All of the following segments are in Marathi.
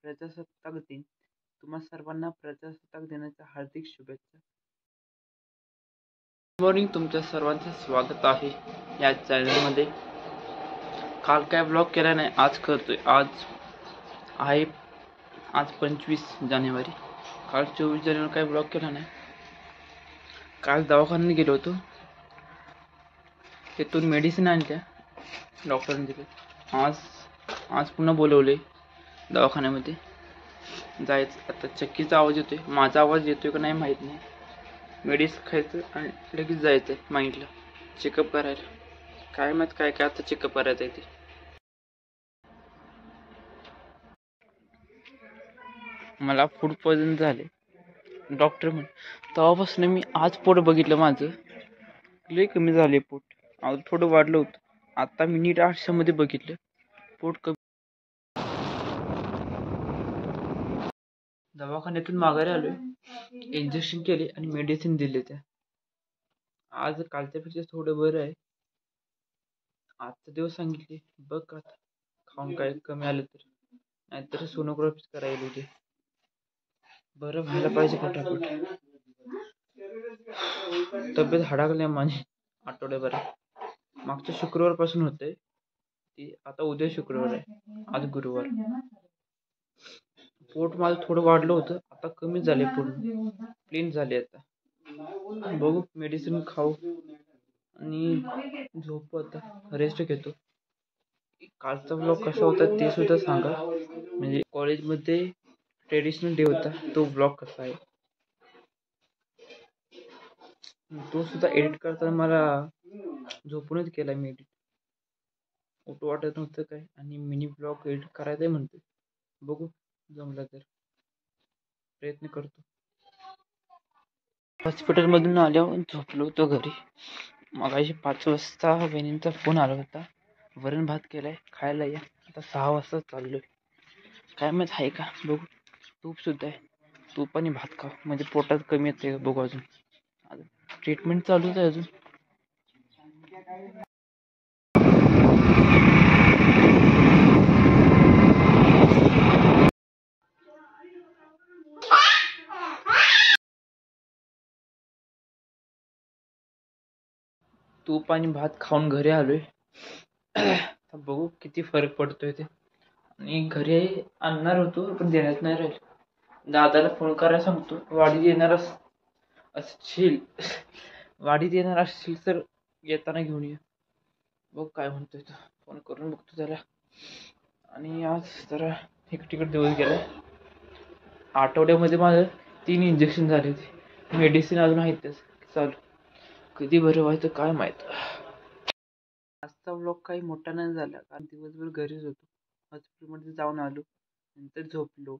प्रजासत्ताक दिन. तुम्हा सर्वांना प्रजासत्ताक दिनाच्या हार्दिक शुभेच्छा. गुड मॉर्निंग, तुमच्या सर्वांचे स्वागत आहे या चॅनलमध्ये. काल काय ब्लॉग केला नाही, आज करतोय. आज 25 जानेवारी. काल 24 जानेवारी काय ब्लॉग केला नाही. काल दवाखान्यात गेलो होतो, तिथून मेडिसिन आणल्या, डॉक्टरांनी दिले. आज पुन्हा बोलवले दवाखान्यामध्ये जायचं. आता चक्कीचा आवाज येतोय, माझा आवाज येतोय का नाही माहीत नाही. मेडिसिन खायचं आणि लगेच जायचं माइंडला चेकअप करायला. काय माहीत काय काय आता चेकअप करायचं आहे ते. मला फूड पॉइझन झाले, डॉक्टर म्हण. तेव्हापासून मी आज पोट बघितलं, माझं लय कमी झाले पोट. आज थोडं वाढलं होतं, आता मी नीट आरशामध्ये बघितलं, पोट कमी. दवाखान्यातून माघारी आलोय, इंजेक्शन केले आणि मेडिसिन दिले. त्या आज कालच्यापेक्षा थोडं बरं आहे. आजचा दिवस सांगितले, बघ आता खाऊन काय कमी आलं तर, नाहीतर सोनोग्राफी करायला होते. बरं व्हायला पाहिजे फटाफट. तब्येत हडाकल्या माझी आठवड्याभर. मागच्या शुक्रवार पासून होते ती, आता उद्या शुक्रवार आहे, आज गुरुवार. पोट माझं थोडं वाढलं होतं, आता कमी झाले, पूर्ण क्लीन झाले. आता बघू, मेडिसिन खाऊ आणि झोपू. आता रेस्ट घेतो. कालचा ब्लॉग कसा होता ते सुद्धा सांगा. म्हणजे कॉलेजमध्ये ट्रेडिशनल डे होता, तो ब्लॉग कसा आहे तो सुद्धा एडिट करताना मला झोपूनच केला मी एडिट. फोटो वाटत नव्हतं काय, आणि मिनी ब्लॉग एडिट करायचंय म्हणते. बघू, जमलं तर प्रयत्न करतो. हॉस्पिटलमधून आल्यावर झोपलो होतो घरी. मगाशी 5 वाजता बहिणींचा फोन आला होता, वरण भात केलाय, खायला या. आता 6 वाजता चाललोय, काय माहित आहे का, बघू. तूप सुद्धा आहे, तूप आणि भात खाऊ, म्हणजे पोटात कमी येते. बघू, अजून ट्रीटमेंट चालूच आहे अजून. तूप आणि भात खाऊन घरी आलोय. बघू किती फरक पडतोय ते. आणि घरी आणणार होतो, पण देण्यात नाही राहील. दादाला फोन करायला सांगतो, वाढीत येणार असशील तर येताना घेऊन ये. बघ काय म्हणतोय तो, फोन करून बघतो त्याला. आणि आज जरा तिकडे दिवस गेला. आठवड्यामध्ये माझं 3 इंजेक्शन झाले होते, मेडिसिन अजून आहेत त्याच चालू. कधी बरं व्हायचं काय माहित. आजचा व्लॉग काही मोठा नाही झाला, कारण दिवसभर घरीच होतो. हॉस्पिटलमध्ये जाऊन आलो, नंतर झोपलो.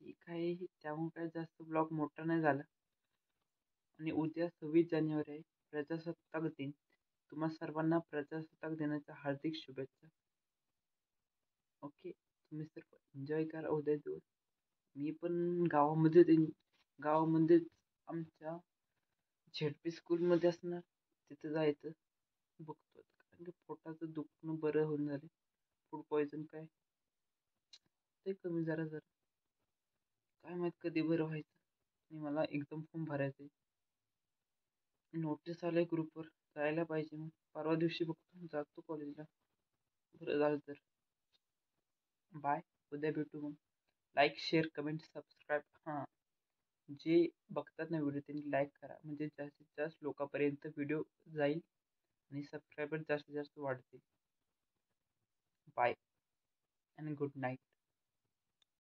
ठीक आहे, त्यामुळे काही जास्त ब्लॉग मोठा नाही झाला. आणि उद्या 26 जानेवारी आहे, प्रजासत्ताक दिन. तुम्हा सर्वांना प्रजासत्ताक दिनाच्या हार्दिक शुभेच्छा. ओके, तुम्ही सर्व एन्जॉय करा उद्या दिवस. मी पण गावामध्येच आमच्या झेडपी स्कूलमध्ये असणार, तिथं जायचं. बघतो, कारण की पोटाचं दुखणं बरं होऊन झाले. फूड पॉइझन काय ते कमी जरा काय माहित कधी बरं व्हायचं. आणि मला एकदम फॉर्म भरायचं. नोटीस आलंय ग्रुपवर, जायला पाहिजे. मग परवा दिवशी बघतो, जातो कॉलेजला. बरं झालं तर. बाय, उद्या भेटू. मग लाईक, शेअर, कमेंट, सबस्क्राईब. हां, जे बघतात ना व्हिडिओ त्यांनी लाईक करा, म्हणजे जास्तीत जास्त लोकांपर्यंत व्हिडिओ जाईल आणि सबस्क्रायबर जास्तीत जास्त वाढतील. Bye and good night.